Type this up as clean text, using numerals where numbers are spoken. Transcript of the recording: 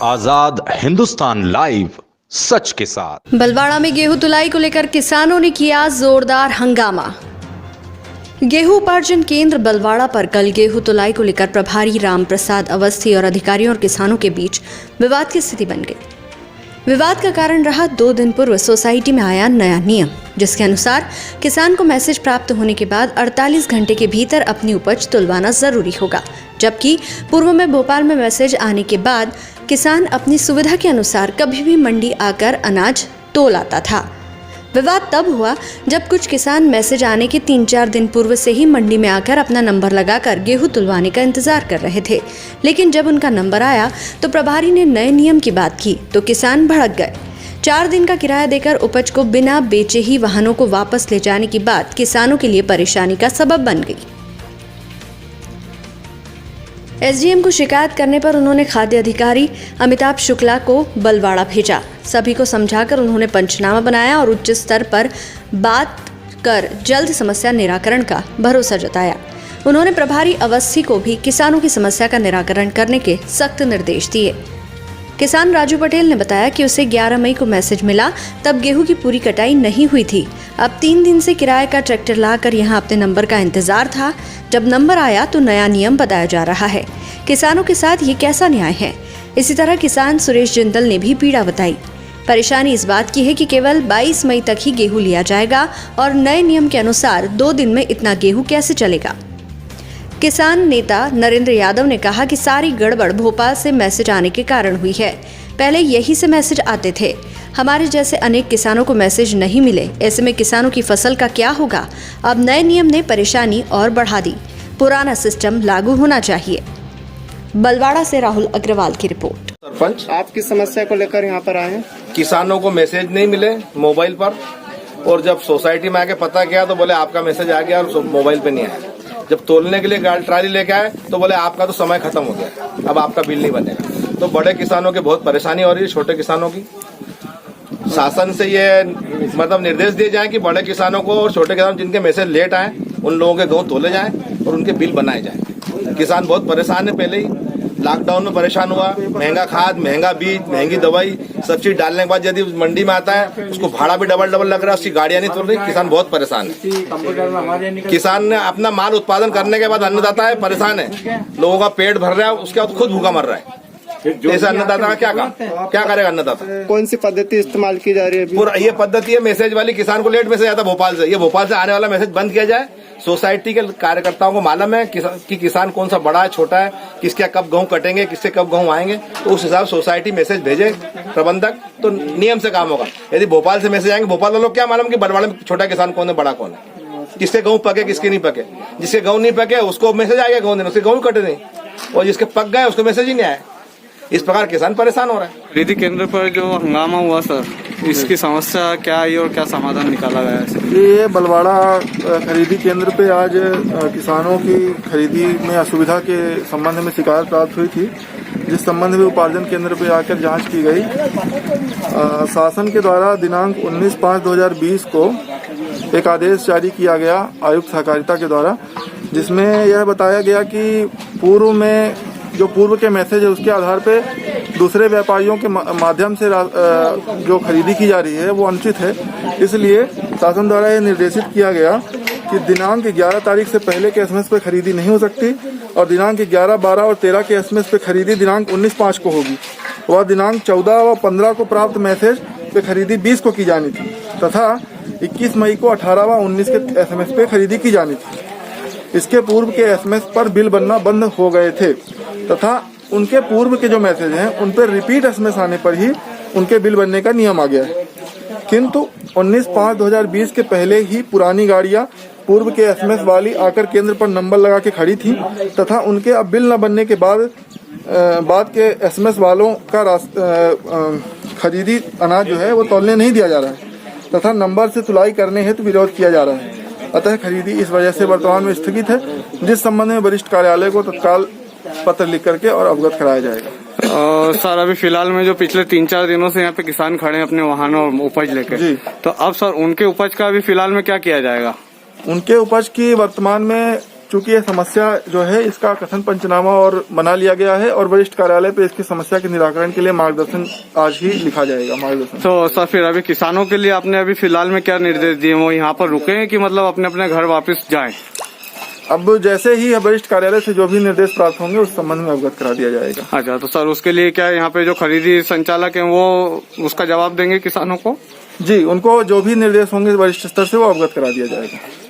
आजाद Hindustan live, सच के साथ। बलवाड़ा में गेहूं तुलाई को लेकर किसानों ने किया जोरदार हंगामा। गेहूं उपार्जन केंद्र बलवाड़ा पर कल गेहूं तुलाई को लेकर प्रभारी रामप्रसाद अवस्थी और अधिकारियों और किसानों के बीच विवाद की स्थिति बन गई। विवाद का कारण रहा 2 दिन पूर्व सोसाइटी में आया नया नियम, जिसके अनुसार किसान को मैसेज प्राप्त होने के बाद 48 घंटे के भीतर अपनी उपज तुलवाना जरूरी होगा, जबकि पूर्व में भोपाल में मैसेज आने के बाद किसान अपनी सुविधा के अनुसार कभी भी मंडी आकर अनाज तोल आता था। विवाद तब हुआ जब कुछ किसान मैसेज आने के 3-4 दिन पूर्व से ही मंडी में आकर अपना नंबर लगाकर गेहूं तुलवाने का इंतजार कर रहे थे, लेकिन जब उनका नंबर आया तो प्रभारी ने नए नियम की बात की तो किसान भड़क गए। 4 दिन का किराया देकर उपज को बिना बेचे ही वाहनों को वापस ले जाने की बात किसानों के लिए परेशानी का सबब बन गई। एसडीएम को शिकायत करने पर उन्होंने खाद्य अधिकारी अमिताभ शुक्ला को बलवाड़ा भेजा। सभी को समझाकर उन्होंने पंचनामा बनाया और उच्च स्तर पर बात कर जल्द समस्या निराकरण का भरोसा जताया। उन्होंने प्रभारी अवस्थी को भी किसानों की समस्या का निराकरण करने के सख्त निर्देश दिए। किसान राजू पटेल ने बताया कि उसे 11 मई को मैसेज मिला, तब गेहूं की पूरी कटाई नहीं हुई थी। अब 3 दिन से किराए का ट्रैक्टर लाकर यहां अपने नंबर का इंतजार था। जब नंबर आया तो नया नियम बताया जा रहा है। किसानों के साथ ये कैसा न्याय है? इसी तरह किसान सुरेश जिंदल ने भी पीड़ा बताई। परेशानी इस बात की है कि केवल 22 मई तक ही गेहूं लिया जाएगा और नए नियम के अनुसार 2 दिन में इतना गेहूं कैसे चलेगा। किसान नेता नरेंद्र यादव ने कहा कि सारी गड़बड़ भोपाल से मैसेज आने के कारण हुई है। पहले यही से मैसेज आते थे। हमारे जैसे अनेक किसानों को मैसेज नहीं मिले, ऐसे में किसानों की फसल का क्या होगा। अब नए नियम ने परेशानी और बढ़ा दी। पुराना सिस्टम लागू होना चाहिए। बलवाड़ा से राहुल अग्रवाल की रिपोर्ट। सरपंच, आप किस समस्या को लेकर यहाँ पर आए हैं? किसानों को मैसेज नहीं मिले मोबाइल पर, और जब सोसाइटी में आके पता किया तो बोले आपका मैसेज आ गया और मोबाइल पे नहीं आया। जब तोलने के लिए गाड़ी ट्राली लेके आए तो बोले आपका तो समय खत्म हो गया, अब आपका बिल नहीं बनेगा। तो बड़े किसानों की बहुत परेशानी हो रही है, छोटे किसानों की। शासन से ये मतलब निर्देश दिए जाए कि बड़े किसानों को और छोटे किसान जिनके मैसेज लेट आए उन लोगों के गेहूं तोले जाएं और उनके बिल बनाए जाएं। किसान बहुत परेशान है। पहले ही लॉकडाउन में परेशान हुआ, महंगा खाद, महंगा बीज, महंगी दवाई, सब चीज डालने के बाद यदि मंडी में आता है उसको भाड़ा भी डबल लग रहा है, उसकी गाड़ियां नहीं तुल रही। किसान बहुत परेशान है। किसान ने अपना माल उत्पादन करने के बाद अन्नदाता है परेशान है, लोगों का पेट भर रहा है, उसके बाद खुद भूखा मर रहा है। ऐसा अन्नदाता का क्या करेगा अन्नदाता? कौन सी पद्धति इस्तेमाल की जा रही है अभी? ये पद्धति है मैसेज वाली। किसान को लेट मैसेज आता भोपाल से, ये भोपाल से आने वाला मैसेज बंद किया जाए। सोसाइटी के कार्यकर्ताओं को मालूम है कि किसान कौन सा बड़ा है, छोटा है, किसके कब गेहूं कटेंगे, किससे कब गेहूं आएंगे, तो उस हिसाब से सोसाइटी मैसेज भेजे प्रबंधक, तो नियम से काम होगा। यदि भोपाल से मैसेज आएंगे, भोपाल वालों क्या मालूम कि बलवाड़ा में छोटा किसान कौन है, बड़ा कौन है, किसके गेहूं पके, किसके नहीं पके। जिसके गेहूं नहीं पके उसको मैसेज आएगा गेहूं देने, उसके गेहूं कटे नहीं, और जिसके पक गए उसको मैसेज ही नहीं आया। इस प्रकार किसान परेशान हो रहा है। खरीदी केंद्र पर जो हंगामा हुआ सर, इसकी समस्या क्या है और क्या समाधान निकाला गया है? ये बलवाड़ा खरीदी केंद्र पे आज किसानों की खरीदी में असुविधा के संबंध में शिकायत प्राप्त हुई थी, जिस संबंध में उपार्जन केंद्र पे आकर जांच की गई। शासन के द्वारा दिनांक 19/5/2020 को एक आदेश जारी किया गया आयुक्त सहकारिता के द्वारा, जिसमें यह बताया गया कि पूर्व के मैसेज है उसके आधार पे दूसरे व्यापारियों के माध्यम से जो खरीदी की जा रही है वो अनुचित है। इसलिए शासन द्वारा यह निर्देशित किया गया कि दिनांक 11 तारीख से पहले के एसएमएस पे खरीदी नहीं हो सकती, और दिनांक 11, 12 और 13 के एसएमएस पे खरीदी दिनांक 19/5 को होगी। वह दिनांक 14 व 15 को प्राप्त मैसेज पे खरीदी 20 को की जानी थी, तथा 21 मई को 18 व 19 के एसएमएस पे खरीदी की जानी थी। इसके पूर्व के एसएमएस पर बिल बनना बंद हो गए थे, तथा उनके पूर्व के जो मैसेज हैं उन पर रिपीट एसएमएस आने पर ही उनके बिल बनने का नियम आ गया है। किंतु 19/5/2020 के पहले ही पुरानी गाड़ियां पूर्व के एसएमएस वाली आकर केंद्र पर नंबर लगा के खड़ी थी, तथा उनके अब बिल न बनने के बाद के एसएमएस वालों का खरीदी अनाज जो है वो तौलने नहीं दिया जा रहा है, तथा नंबर से तुलाई करने हेतु विरोध किया जा रहा है। अतः खरीदी इस वजह से वर्तमान में स्थगित है, जिस संबंध में वरिष्ठ कार्यालय को तत्काल पत्र लिख करके और अवगत कराया जाएगा। सर, अभी फिलहाल में जो पिछले 3-4 दिनों से यहाँ पे किसान खड़े हैं अपने वाहनों और उपज लेकर, तो अब सर उनके उपज का अभी फिलहाल में क्या किया जाएगा? उनके उपज की वर्तमान में चूंकि यह समस्या जो है इसका कथन पंचनामा और बना लिया गया है और वरिष्ठ कार्यालय पे इसकी समस्या के निराकरण के लिए मार्गदर्शन आज ही लिखा जाएगा मार्गदर्शन। तो सर फिर अभी किसानों के लिए आपने अभी फिलहाल में क्या निर्देश दिए, वो यहाँ पर रुके हैं कि मतलब अपने अपने घर वापस जाएं? अब जैसे ही वरिष्ठ कार्यालय से जो भी निर्देश प्राप्त होंगे उस संबंध में अवगत करा दिया जाएगा। अच्छा, तो सर उसके लिए क्या यहाँ पे जो खरीदी संचालक हैं वो उसका जवाब देंगे किसानों को? जी, उनको जो भी निर्देश होंगे वरिष्ठ स्तर से वो अवगत करा दिया जाएगा।